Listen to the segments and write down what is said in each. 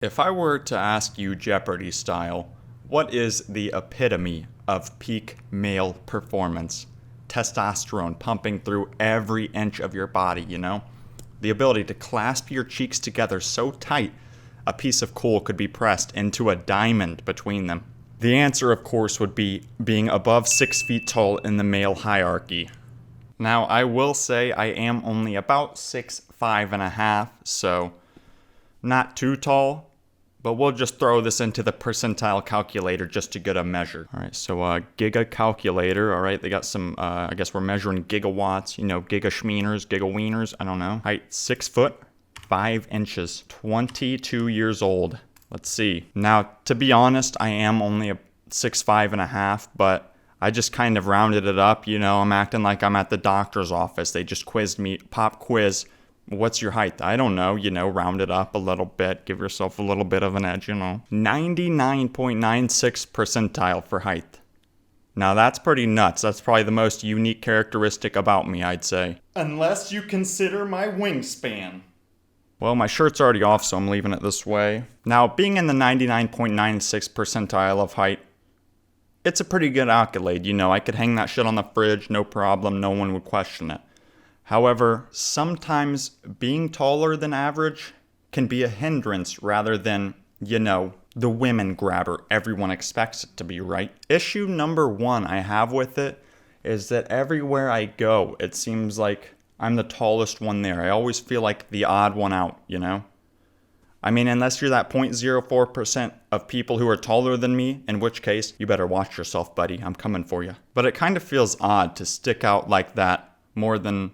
If I were to ask you Jeopardy style, what is the epitome of peak male performance? Testosterone pumping through every inch of your body, you know? The ability to clasp your cheeks together so tight a piece of coal could be pressed into a diamond between them. The answer, of course, would be being above 6 feet tall in the male hierarchy. Now, I will say I am only about 6'5.5", so not too tall, but we'll just throw this into the percentile calculator just to get a measure. All right, so giga calculator, all right, they got some, I guess we're measuring gigawatts, you know, giga schmeeners, giga wieners, I don't know. Height, 6 foot, 5 inches, 22 years old. Let's see. Now, to be honest, I am only a 6'5.5", but I just kind of rounded it up, you know, I'm acting like I'm at the doctor's office. They just quizzed me, pop quiz. What's your height? I don't know, you know, round it up a little bit, give yourself a little bit of an edge, you know. 99.96 percentile for height. Now that's pretty nuts. That's probably the most unique characteristic about me, I'd say. Unless you consider my wingspan. Well, my shirt's already off, so I'm leaving it this way. Now, being in the 99.96 percentile of height, it's a pretty good accolade, you know. I could hang that shit on the fridge, no problem, no one would question it. However, sometimes being taller than average can be a hindrance rather than, you know, the women grabber everyone expects it to be, right? Issue number one I have with it is that everywhere I go, it seems like I'm the tallest one there. I always feel like the odd one out, you know? I mean, unless you're that 0.04% of people who are taller than me, in which case, you better watch yourself, buddy. I'm coming for you. But it kind of feels odd to stick out like that more than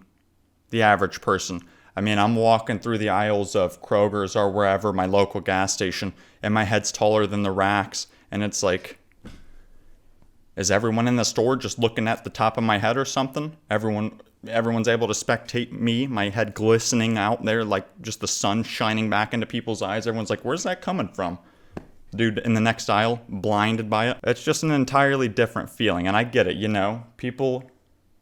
the average person. I mean, I'm walking through the aisles of Kroger's or wherever, my local gas station, and my head's taller than the racks, and it's like, is everyone in the store just looking at the top of my head or something? Everyone's able to spectate me, my head glistening out there like just the sun shining back into people's eyes. Everyone's like, where's that coming from? Dude in the next aisle, blinded by it. It's just an entirely different feeling, and I get it, you know. People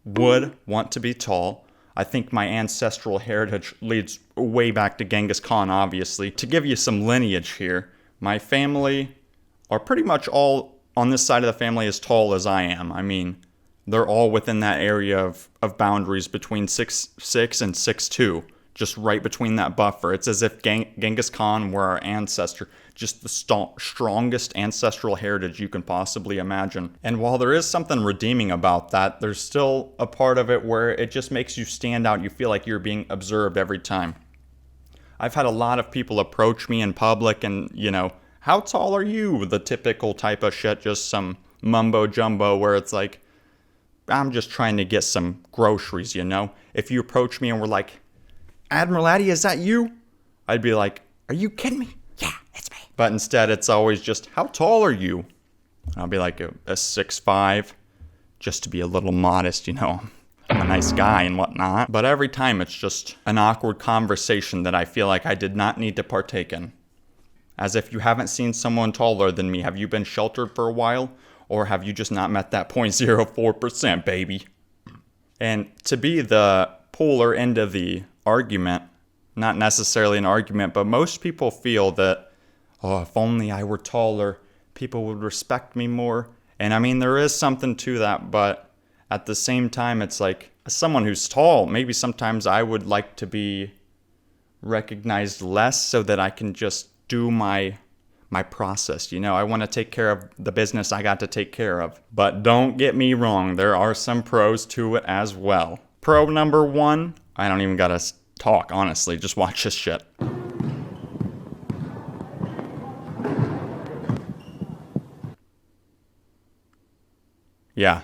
would want to be tall. I think my ancestral heritage leads way back to Genghis Khan, obviously. To give you some lineage here, my family are pretty much all on this side of the family as tall as I am. I mean, they're all within that area of boundaries between 6'6" and 6'2", just right between that buffer. It's as if Genghis Khan were our ancestor, just the strongest ancestral heritage you can possibly imagine. And while there is something redeeming about that, there's still a part of it where it just makes you stand out. You feel like you're being observed every time. I've had a lot of people approach me in public and, you know, how tall are you? The typical type of shit, just some mumbo jumbo where it's like, I'm just trying to get some groceries, you know? If you approach me and were like, Admiral Addy, is that you? I'd be like, are you kidding me? Yeah, it's me. But instead, it's always just, how tall are you? I'll be like a 6'5", just to be a little modest, you know. I'm a nice guy and whatnot. But every time, it's just an awkward conversation that I feel like I did not need to partake in. As if you haven't seen someone taller than me. Have you been sheltered for a while? Or have you just not met that 0.04%, baby? And to be the polar end of the argument, not necessarily an argument, but most people feel that, oh, if only I were taller, people would respect me more. And I mean, there is something to that, but at the same time, it's like, as someone who's tall, maybe sometimes I would like to be recognized less so that I can just do my process, you know. I want to take care of the business I got to take care of. But don't get me wrong, there are some pros to it as well. Pro number one, I don't even gotta talk, honestly, just watch this shit. Yeah,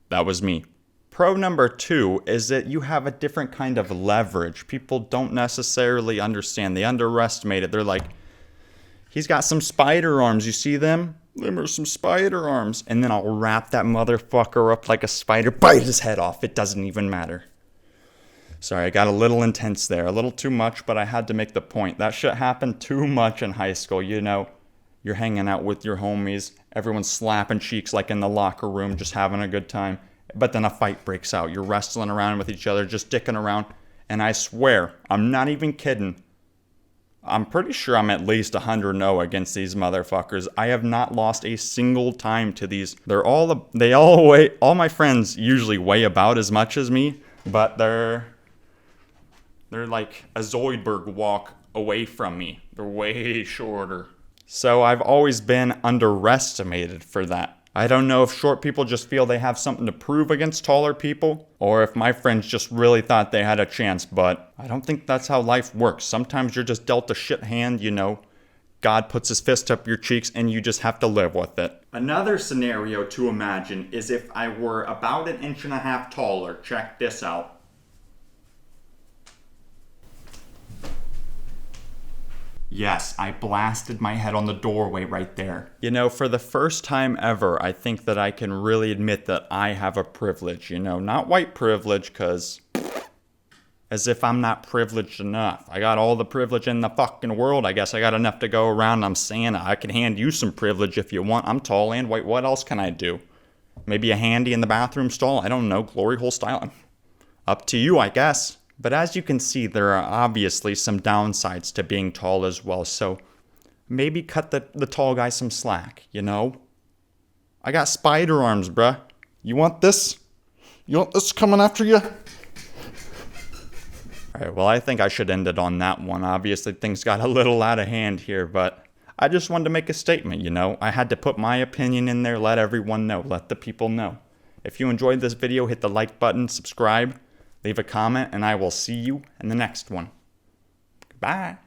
that was me. Pro number two is that you have a different kind of leverage. People don't necessarily understand. They underestimate it. They're like, he's got some spider arms. You see them? Them are some spider arms. And then I'll wrap that motherfucker up like a spider, bite his head off. It doesn't even matter. Sorry, I got a little intense there. A little too much, but I had to make the point. That shit happened too much in high school. You know, you're hanging out with your homies. Everyone's slapping cheeks like in the locker room, just having a good time. But then a fight breaks out. You're wrestling around with each other, just dicking around. And I swear, I'm not even kidding. I'm pretty sure I'm at least 100-0 against these motherfuckers. I have not lost a single time to these. All my friends usually weigh about as much as me, but they're like a Zoidberg walk away from me. They're way shorter. So I've always been underestimated for that. I don't know if short people just feel they have something to prove against taller people, or if my friends just really thought they had a chance, but I don't think that's how life works. Sometimes you're just dealt a shit hand, you know. God puts his fist up your cheeks and you just have to live with it. Another scenario to imagine is if I were about 1.5 inches taller. Check this out. Yes, I blasted my head on the doorway right there. You know, for the first time ever, I think that I can really admit that I have a privilege, you know, not white privilege, because as if I'm not privileged enough. I got all the privilege in the fucking world. I guess I got enough to go around. I'm Santa. I can hand you some privilege if you want. I'm tall and white. What else can I do? Maybe a handy in the bathroom stall? I don't know. Glory hole style. Up to you, I guess. But as you can see, there are obviously some downsides to being tall as well, so maybe cut the tall guy some slack, you know? I got spider arms, bruh. You want this? You want this coming after you? Alright, well, I think I should end it on that one. Obviously, things got a little out of hand here, but I just wanted to make a statement, you know? I had to put my opinion in there, let everyone know, let the people know. If you enjoyed this video, hit the like button, subscribe, leave a comment, and I will see you in the next one. Goodbye.